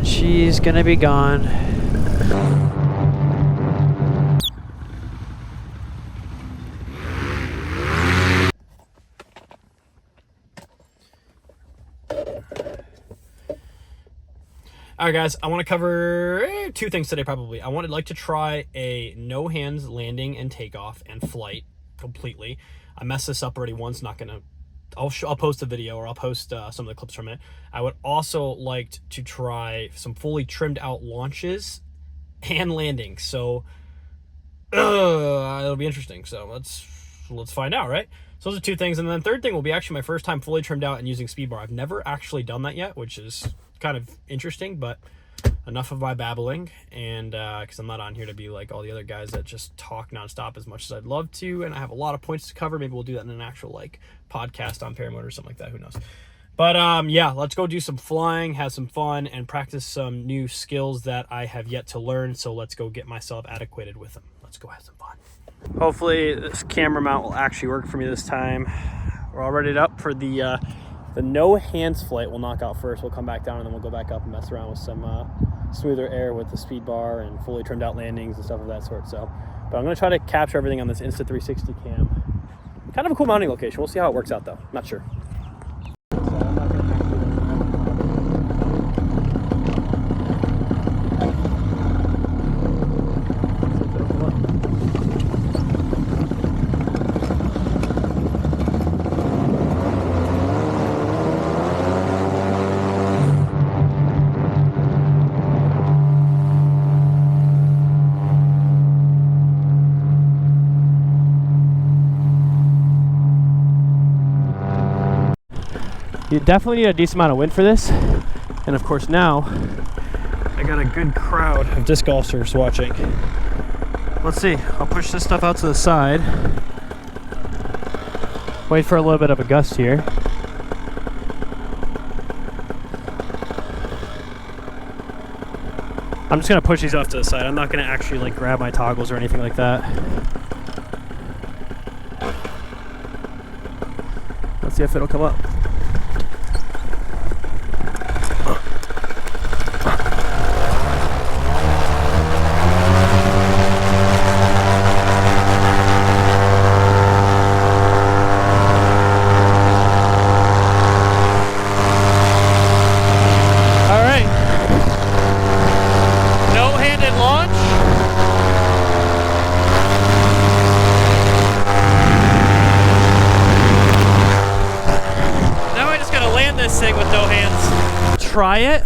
and she's gonna be gone. Alright guys, I want to cover two things today probably. I would like to try a no hands landing and takeoff and flight completely. I messed this up already once, not gonna, I'll post a video, or I'll post some of the clips from it. I would also like to try some fully trimmed out launches and landings. So it'll be interesting. So let's find out, right? So those are two things. And then the third thing will be actually my first time fully trimmed out and using speed bar. I've never actually done that yet, which is kind of interesting, but enough of my babbling. And because I'm not on here to be like all the other guys that just talk nonstop as much as I'd love to, and I have a lot of points to cover. Maybe we'll do that in an actual like podcast on Paramotor or something like that, who knows. But yeah, let's go do some flying, have some fun, and practice some new skills that I have yet to learn. So let's go get myself adequated with them. Let's go have some fun. Hopefully this camera mount will actually work for me this time. We're all ready up for the no hands flight. We'll knock out first. We'll come back down and then we'll go back up and mess around with some smoother air with the speed bar and fully trimmed out landings and stuff of that sort. So, but I'm going to try to capture everything on this Insta360 cam. Kind of a cool mounting location. We'll see how it works out though. Not sure. You definitely need a decent amount of wind for this. And of course now, I got a good crowd of disc golfers watching. Let's see, I'll push this stuff out to the side. Wait for a little bit of a gust here. I'm just gonna push these off to the side. I'm not gonna actually like grab my toggles or anything like that. Let's see if it'll come up. Try it.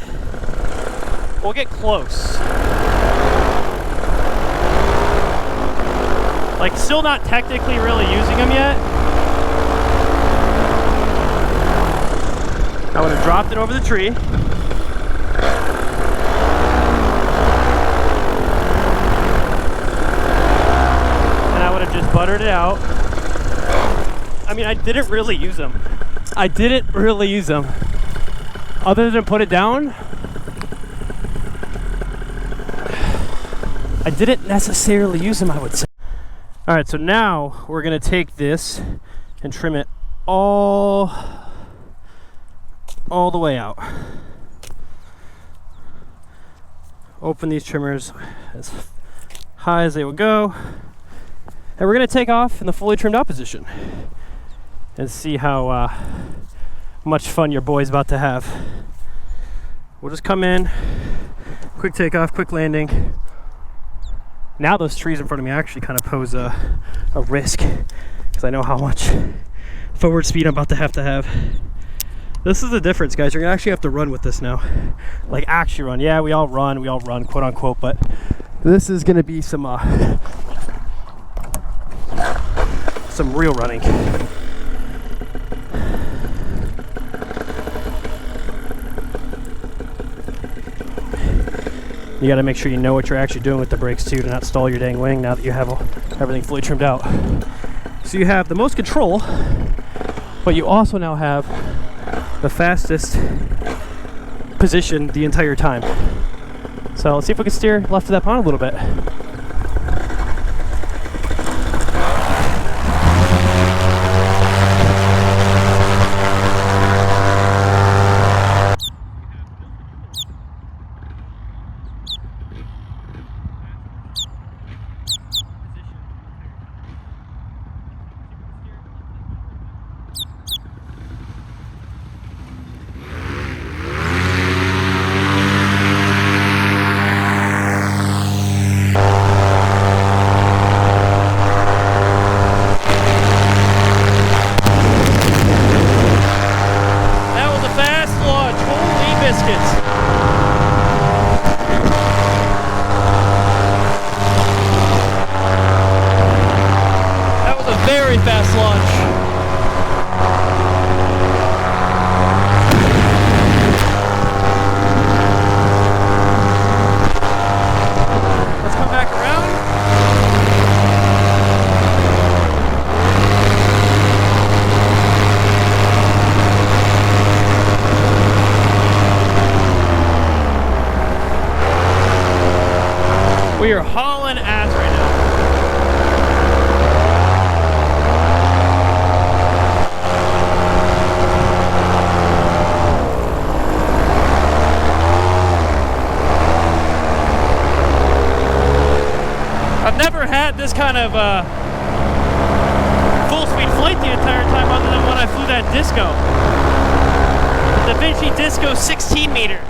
We'll get close. Like, still not technically really using them yet. I would have dropped it over the tree. And I would have just buttered it out. I mean, I didn't really use them. Other than put it down, I didn't necessarily use them, I would say. All right, so now we're gonna take this and trim it all the way out. Open these trimmers as high as they will go. And we're gonna take off in the fully trimmed out position and see how much fun your boy's about to have. We'll just come in, quick takeoff, quick landing. Now those trees in front of me actually kind of pose a risk, because I know how much forward speed I'm about to have. This is the difference, guys. You're gonna actually have to run with this now. Like, actually run. Yeah, we all run, quote unquote, but this is gonna be some real running. You got to make sure you know what you're actually doing with the brakes too, to not stall your dang wing now that you have everything fully trimmed out. So you have the most control, but you also now have the fastest position the entire time. So let's see if we can steer left of that pond a little bit. That was a very fast launch. Let's come back around. We are hauling ass right now. I've never had this kind of full speed flight the entire time other than when I flew that Disco. The Vinci Disco 16 meter.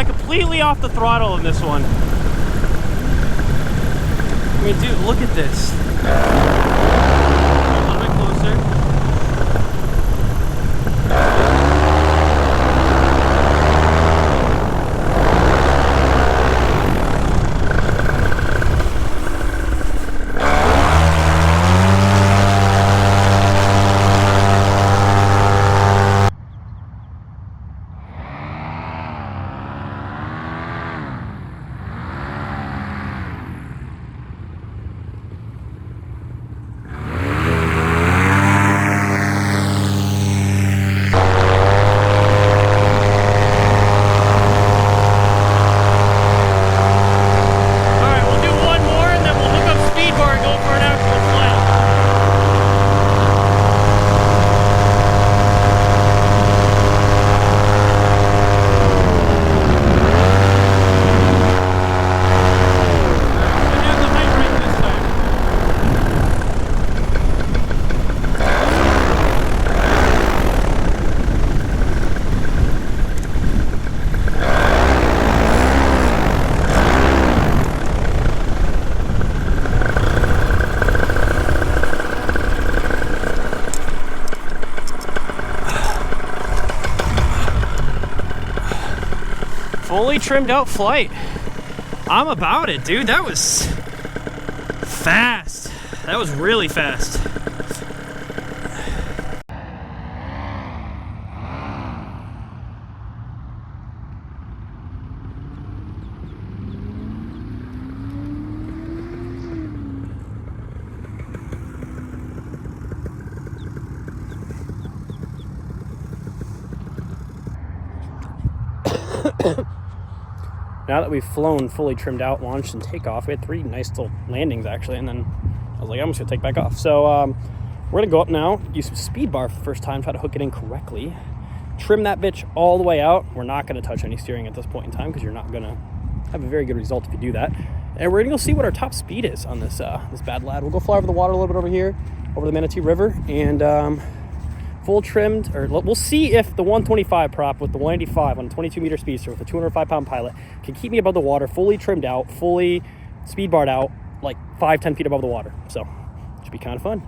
Completely off the throttle in this one. I mean, dude, look at this. A little bit closer. Fully trimmed out flight. I'm about it, dude. That was fast. That was really fast. Now that we've flown fully trimmed out, launched, and takeoff, we had 3 nice little landings actually, and then I was like, I'm just gonna take back off. So we're gonna go up now, use some speed bar for the first time, try to hook it in correctly, trim that bitch all the way out. We're not gonna touch any steering at this point in time because you're not gonna have a very good result if you do that. and we're gonna go see what our top speed is on this this bad lad. We'll go fly over the water a little bit over here, over the Manatee River, and full trimmed, or we'll see if the 125 prop with the 185 on a 22-meter speedster with a 205-pound pilot can keep me above the water, fully trimmed out, fully speed barred out, like 5-10 feet above the water. So should be kind of fun.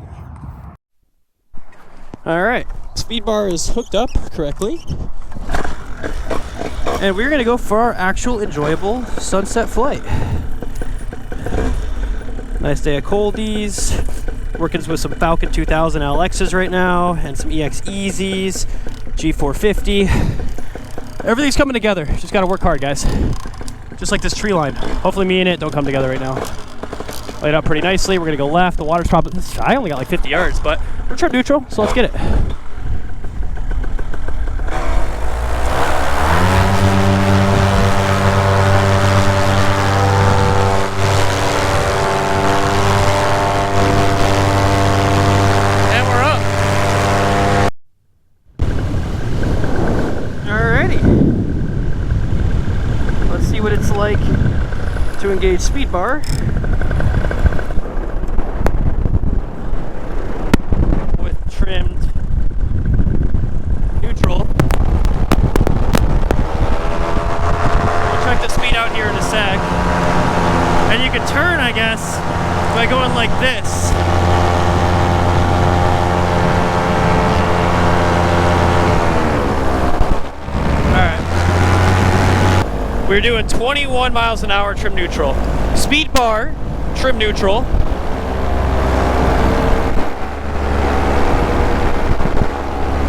All right, speed bar is hooked up correctly, and we're gonna go for our actual enjoyable sunset flight. Nice day of coldies. Working with some Falcon 2000 LXs right now, and some EX Easies, G450. Everything's coming together. Just gotta work hard, guys. Just like this tree line. Hopefully me and it don't come together right now. Laid out pretty nicely. We're gonna go left. The water's probably, I only got like 50 yards, but we're trim neutral, so let's get it. Like to engage speed bar with trimmed neutral. We'll check the speed out here in a sec, and you can turn, I guess, by going like this. We're doing 21 miles an hour trim neutral. Speed bar, trim neutral.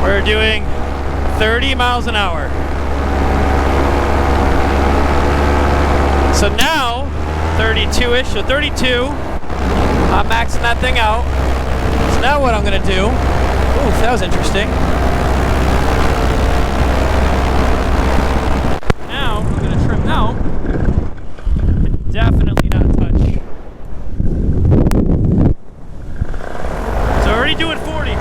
We're doing 30 miles an hour. So now, 32-ish, so 32. I'm maxing that thing out. So now what I'm gonna do, ooh, that was interesting. Out, definitely not touch. So already doing 40.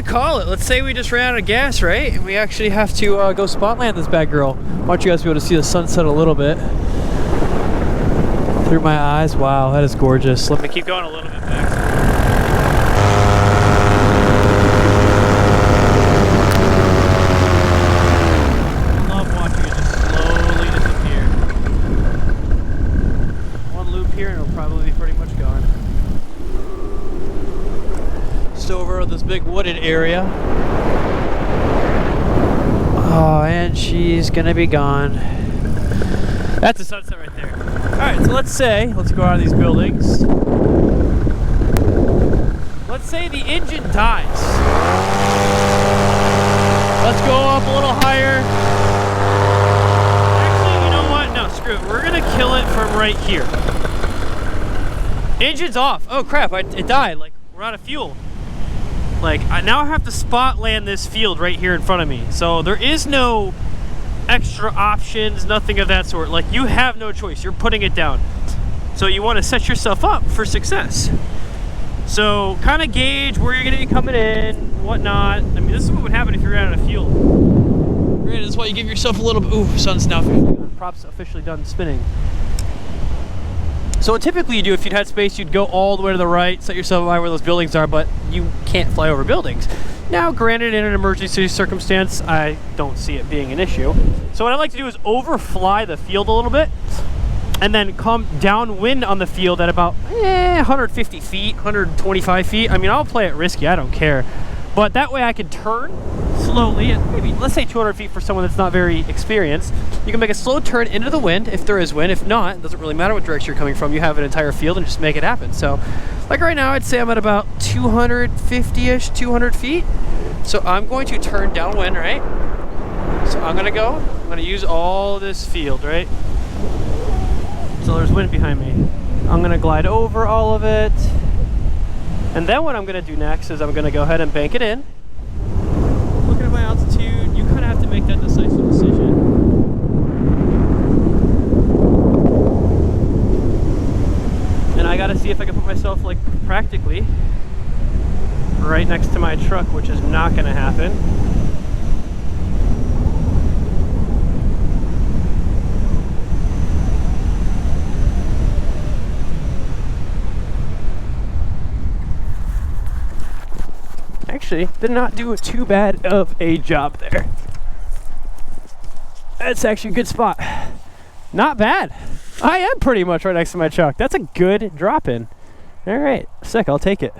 Call it. Let's say we just ran out of gas, right? And we actually have to go spot land this bad girl. I want you guys to be able to see the sunset a little bit through my eyes. Wow, that is gorgeous. Let me keep going a little bit back. I love watching it just slowly disappear. One loop here and it'll probably be pretty much gone. Over this big wooded area. Oh, and she's gonna be gone. That's the sunset right there. Alright, so let's go out of these buildings. Let's say the engine dies. Let's go up a little higher. Actually, you know what? No, screw it. We're gonna kill it from right here. Engine's off. Oh crap, it died. Like, we're out of fuel. Like, now I have to spot land this field right here in front of me. So there is no extra options, nothing of that sort. Like, you have no choice. You're putting it down. So you want to set yourself up for success. So kind of gauge where you're going to be coming in, whatnot. I mean, this is what would happen if you ran out of fuel. Granted, that's why you give yourself a little bit. Ooh, sun's now officially gone. Props officially done spinning. So what typically you do, if you'd had space, you'd go all the way to the right, set yourself by where those buildings are, but you can't fly over buildings. Now, granted, in an emergency circumstance, I don't see it being an issue. So what I like to do is overfly the field a little bit, and then come downwind on the field at about 150 feet, 125 feet. I mean, I'll play it risky, I don't care. But that way I can turn slowly, at maybe, let's say 200 feet for someone that's not very experienced. You can make a slow turn into the wind, if there is wind. If not, it doesn't really matter what direction you're coming from. You have an entire field and just make it happen. So, like right now, I'd say I'm at about 250-ish, 200 feet. So I'm going to turn downwind, right? So I'm gonna use all this field, right? So there's wind behind me. I'm gonna glide over all of it. And then what I'm gonna do next is I'm gonna go ahead and bank it in. Looking at my altitude, you kind of have to make that decisive decision. And I gotta see if I can put myself like practically right next to my truck, which is not gonna happen. Actually, did not do too bad of a job there. That's actually a good spot. Not bad. I am pretty much right next to my truck. That's a good drop in. All right, sick, I'll take it.